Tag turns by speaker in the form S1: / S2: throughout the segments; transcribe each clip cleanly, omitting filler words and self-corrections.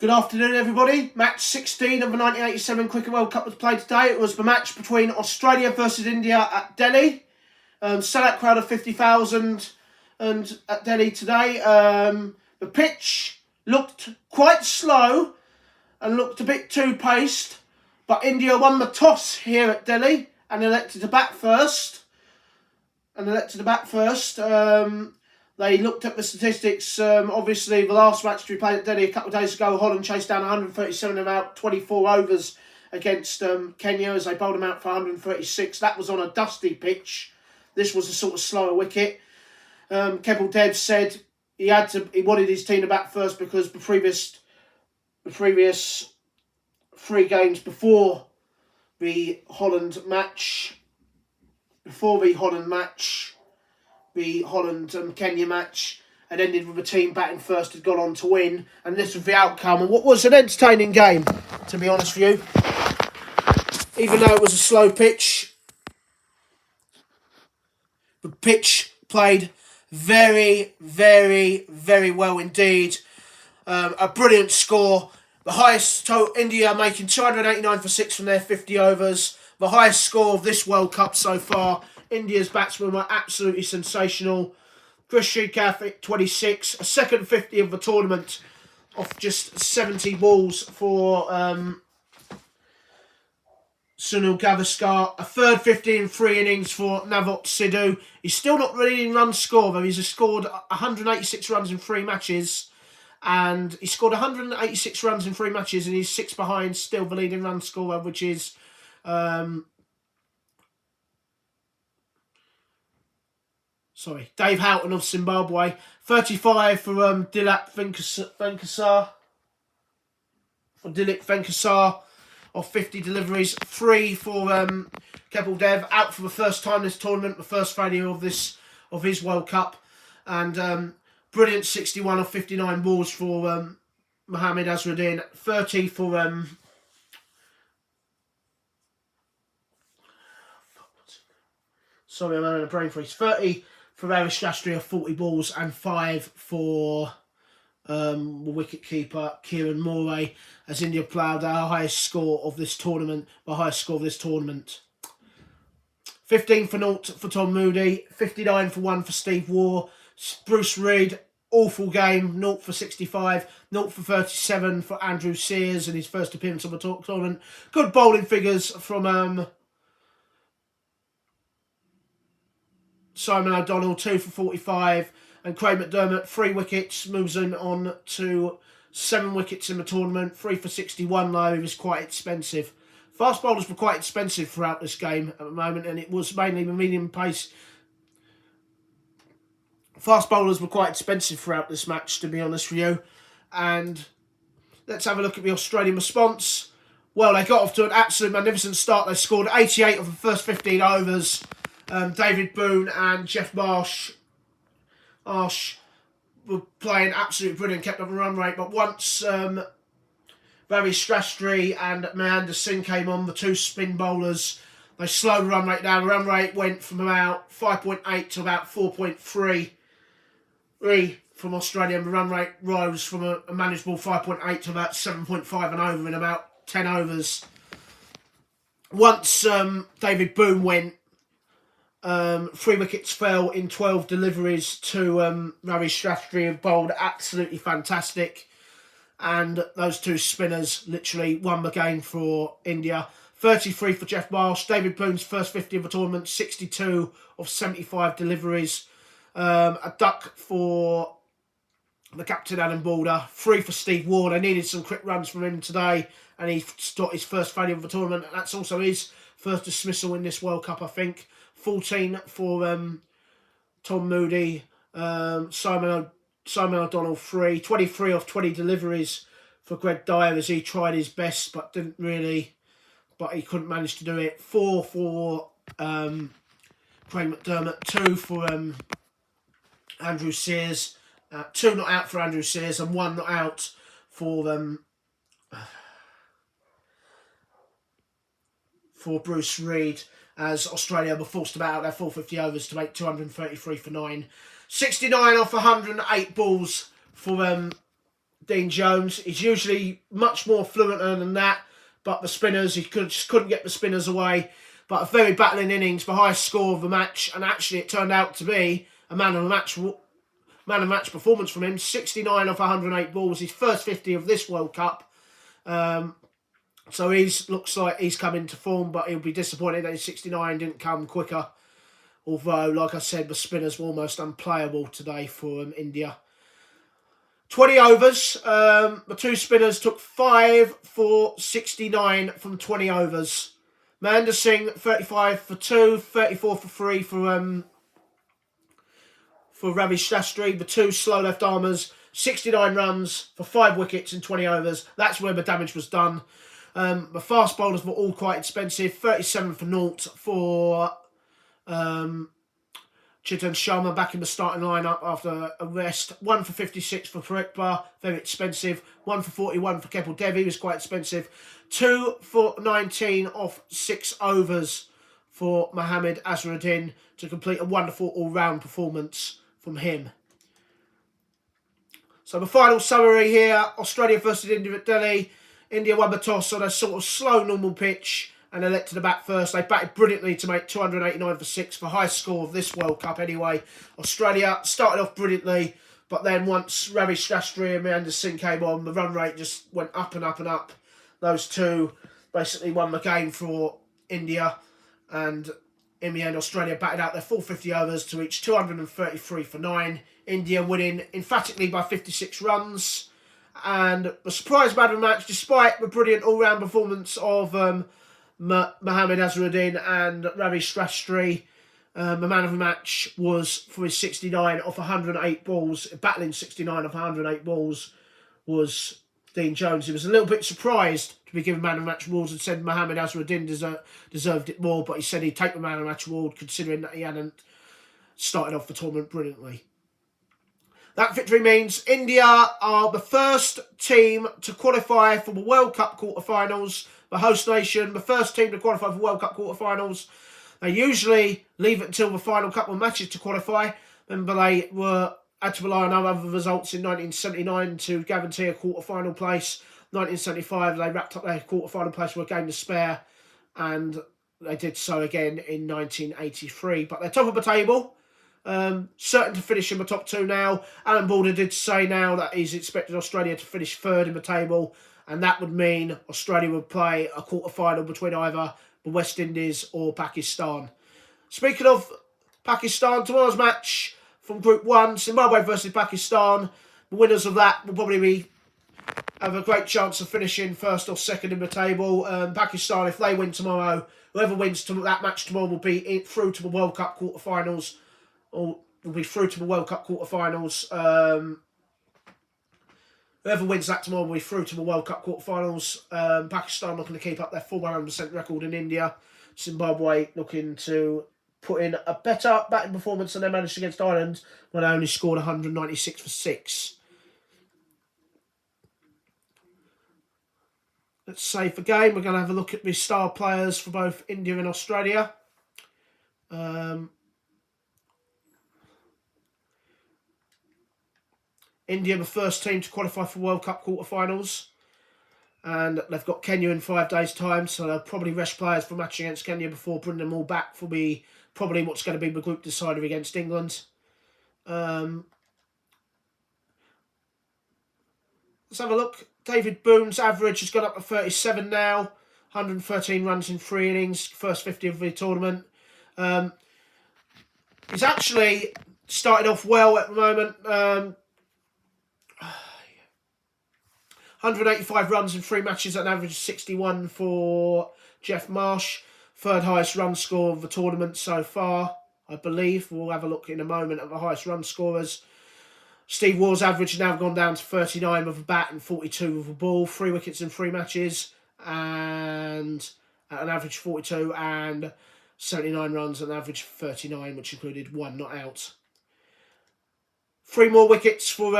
S1: Good afternoon, everybody. Match 16 of the 1987 Cricket World Cup was played today. It was the match between Australia versus India at Delhi. Sellout crowd of 50,000 and at Delhi today. The pitch looked quite slow and looked a bit too paced, but India won the toss here at Delhi and elected to bat first. They looked at the statistics. Obviously, the last match we played at Delhi a couple of days ago, Holland chased down 137 in about 24 overs against Kenya as they bowled them out for 136. That was on a dusty pitch. This was a sort of slower wicket. Kapil Dev said he wanted his team to bat first because the previous three games before the Holland Kenya match had ended with the team batting first, had gone on to win, and this was the outcome. And what was an entertaining game, to be honest with you. Even though it was a slow pitch, the pitch played very, very, very well indeed. A brilliant score. The highest total, India making 289 for 6 from their 50 overs. The highest score of this World Cup so far. India's batsmen were absolutely sensational. Chris Shrikant 26, a second 50 of the tournament off just 70 balls for Sunil Gavaskar. A third 50 in 3 innings for Navjot Sidhu. He's still not really in run score, though. He's scored 186 runs in 3 matches. And he scored 186 runs in 3 matches, and he's 6 behind, still the leading run scorer, which is Dave Houghton of Zimbabwe. 35 for Dilip Venkasar of 50 deliveries. 3 for Kapil Dev, out for the first time this tournament, the first failure of his World Cup. And brilliant 61 of 59 balls for Mohammad Azharuddin. 30 for sorry, I'm having a brain freeze. 30 for Ravi Shastri of 40 balls, and 5 for the wicket-keeper, Kieran Moray, as India ploughed our highest score of this tournament, 15 for 0 for Tom Moody, 59 for 1 for Steve Waugh. Bruce Reid, awful game, 0 for 65, 0 for 37 for Andrew Sears in his first appearance on the tournament. Good bowling figures from Simon O'Donnell, 2 for 45, and Craig McDermott, 3 wickets, moves him on to 7 wickets in the tournament. 3 for 61 though, he was quite expensive. Fast bowlers were quite expensive throughout this game at the moment, and it was mainly the medium pace. Fast bowlers were quite expensive throughout this match, to be honest with you. And let's have a look at the Australian response. Well, they got off to an absolute magnificent start. They scored 88 of the first 15 overs. David Boone and Jeff Marsh were playing absolutely brilliant, kept up the run rate. But once Ravi Shastri and Mahendra Singh came on, the 2 spin bowlers, they slowed the run rate down. The run rate went from about 5.8 to about 4.3 from Australia, and the run rate rose from a manageable 5.8 to about 7.5 and over in about 10 overs. Once David Boone went, 3 wickets fell in 12 deliveries to Ravi Shastri, who bowled absolutely fantastic. And those 2 spinners literally won the game for India. 33 for Jeff Marsh. David Boone's first 50 of the tournament, 62 of 75 deliveries. A duck for the captain, Adam Balder. 3 for Steve Waugh. They needed some quick runs from him today, and he got his first failure of the tournament. That's also his first dismissal in this World Cup, I think. 14 for Tom Moody. Simon O'Donnell 3. 23 off 20 deliveries for Greg Dyer, as he tried his best but he couldn't manage to do it. 4 for Craig McDermott. 2 for Andrew Sears. 2 not out for Andrew Sears, and 1 not out for Bruce Reid, as Australia were forced to bat out their full 50 overs to make 233 for 9. 69 off 108 balls for Dean Jones. He's usually much more fluent than that, but the spinners, he just couldn't get the spinners away. But a very battling innings, the highest score of the match, and actually it turned out to be a man of the match performance from him. 69 off 108 balls, his first 50 of this World Cup. So looks like he's come into form, but he'll be disappointed that his 69 didn't come quicker. Although, like I said, the spinners were almost unplayable today for India. 20 overs. The two spinners took 5 for 69 from 20 overs. Mahendra Singh, 35 for 2, 34 for 3 for Ravi Shastri. The two slow left armers, 69 runs for 5 wickets in 20 overs. That's where the damage was done. The fast bowlers were all quite expensive. 37 for naught for Chetan Sharma back in the starting lineup after a rest. 1 for 56 for Parikbar, very expensive. 1 for 41 for Kapil Devi, was quite expensive. 2 for 19 off 6 overs for Mohammad Azharuddin to complete a wonderful all-round performance from him. So the final summary here, Australia versus India at Delhi. India won the toss on a sort of slow, normal pitch, and they let to the bat first. They batted brilliantly to make 289 for 6, the highest score of this World Cup anyway. Australia started off brilliantly, but then once Ravi Shastri and Mohammad Singh came on, the run rate just went up and up and up. Those two basically won the game for India, and in the end, Australia batted out their full 50 overs to reach 233 for 9. India winning emphatically by 56 runs. And the surprise man of the match, despite the brilliant all-round performance of Mohammad Azharuddin and Ravi Shastri, the man of the match was, for his 69 off 108 balls, battling 69 off 108 balls, was Dean Jones. He was a little bit surprised to be given man of the match awards and said Mohammad Azharuddin deserved it more, but he said he'd take the man of the match award considering that he hadn't started off the tournament brilliantly. That victory means India are the first team to qualify for the World Cup quarterfinals. The host nation, the first team to qualify for World Cup quarterfinals. They usually leave it until the final couple of matches to qualify. Remember, they had to rely on other results in 1979 to guarantee a quarterfinal place. 1975, they wrapped up their quarterfinal place with a game to spare, and they did so again in 1983. But they're top of the table. Certain to finish in the top 2 now. Alan Border did say now that he's expected Australia to finish 3rd in the table, and that would mean Australia would play a quarter-final between either the West Indies or Pakistan. Speaking of Pakistan, tomorrow's match from Group 1, Zimbabwe versus Pakistan. The winners of that will probably have a great chance of finishing 1st or 2nd in the table. Pakistan, if they win tomorrow, whoever wins that match tomorrow will be through to the World Cup quarter-finals. Or will be through to the World Cup quarterfinals. Whoever wins that tomorrow will be through to the World Cup quarterfinals. Pakistan looking to keep up their full 100% record in India. Zimbabwe looking to put in a better batting performance than they managed against Ireland when they only scored 196 for 6. Let's save the game. We're going to have a look at the star players for both India and Australia. India, the first team to qualify for World Cup quarterfinals. And they've got Kenya in 5 days' time, so they'll probably rest players for match against Kenya before bringing them all back for probably what's going to be the group decider against England. Let's have a look. David Boone's average has gone up to 37 now. 113 runs in 3 innings, first 50 of the tournament. He's actually started off well at the moment. 185 runs in 3 matches at an average of 61 for Jeff Marsh. 3rd highest run score of the tournament so far, I believe. We'll have a look in a moment at the highest run scorers. Steve Waugh's average has now gone down to 39 with a bat and 42 with a ball. 3 wickets in 3 matches and at an average 42 and 79 runs at an average 39, which included 1 not out. 3 more wickets for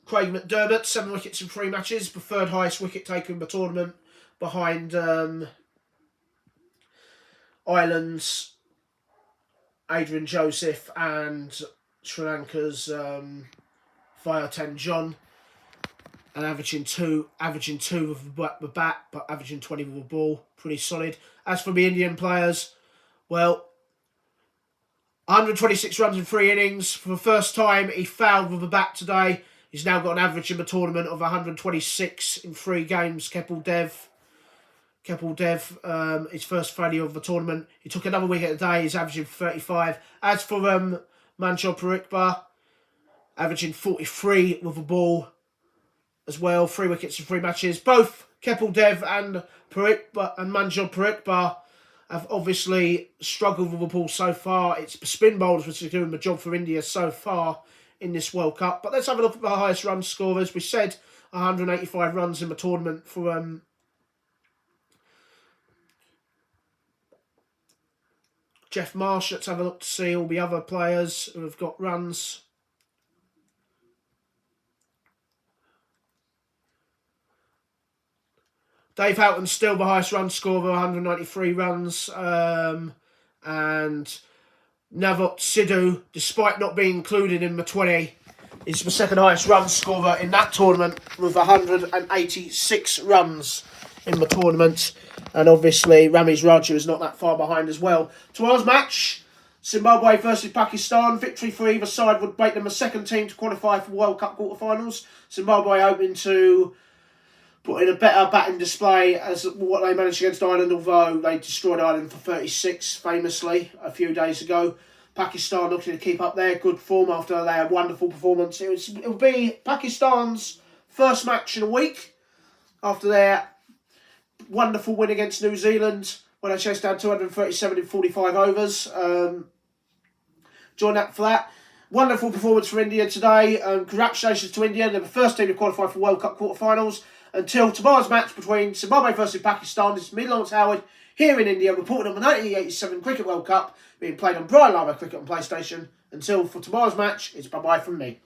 S1: Craig McDermott, 7 wickets in 3 matches, the 3rd highest wicket taker in the tournament, behind Ireland's Adrian Joseph and Sri Lanka's Vayoten John, and averaging two with the bat, but averaging 20 with the ball. Pretty solid. As for the Indian players, well, 126 runs in 3 innings. For the first time, he fouled with the bat today. He's now got an average in the tournament of 126 in 3 games. Kapil Dev, his first failure of the tournament. He took another wicket today. He's averaging 35. As for Manjot Parikbar, averaging 43 with the ball as well. 3 wickets in 3 matches. Both Kapil Dev and Manjot Parikbar have obviously struggled with the ball so far. It's the spin bowlers which are doing the job for India so far in this World Cup. But let's have a look at the highest run scorers. We said 185 runs in the tournament for Jeff Marsh. Let's have a look to see all the other players who have got runs. Dave Houghton's still the highest run scorer, 193 runs. And Navot Sidhu, despite not being included in the 20, is the second highest run scorer in that tournament with 186 runs in the tournament. And obviously, Ramesh Raju is not that far behind as well. Tomorrow's match, Zimbabwe versus Pakistan. Victory for either side would make them the second team to qualify for World Cup quarterfinals. Zimbabwe hoping to put in a better batting display as what they managed against Ireland, although they destroyed Ireland for 36 famously a few days ago. Pakistan looking to keep up their good form after their wonderful performance. It will be Pakistan's first match in a week after their wonderful win against New Zealand when they chased down 237 in 45 overs. Join up for that. Wonderful performance for India today. Congratulations to India. They're the first team to qualify for World Cup quarterfinals. Until tomorrow's match between Zimbabwe versus Pakistan, this is me, Lawrence Howard, here in India, reporting on the 1987 Cricket World Cup being played on Brian Lara Cricket on PlayStation. Until for tomorrow's match, it's bye-bye from me.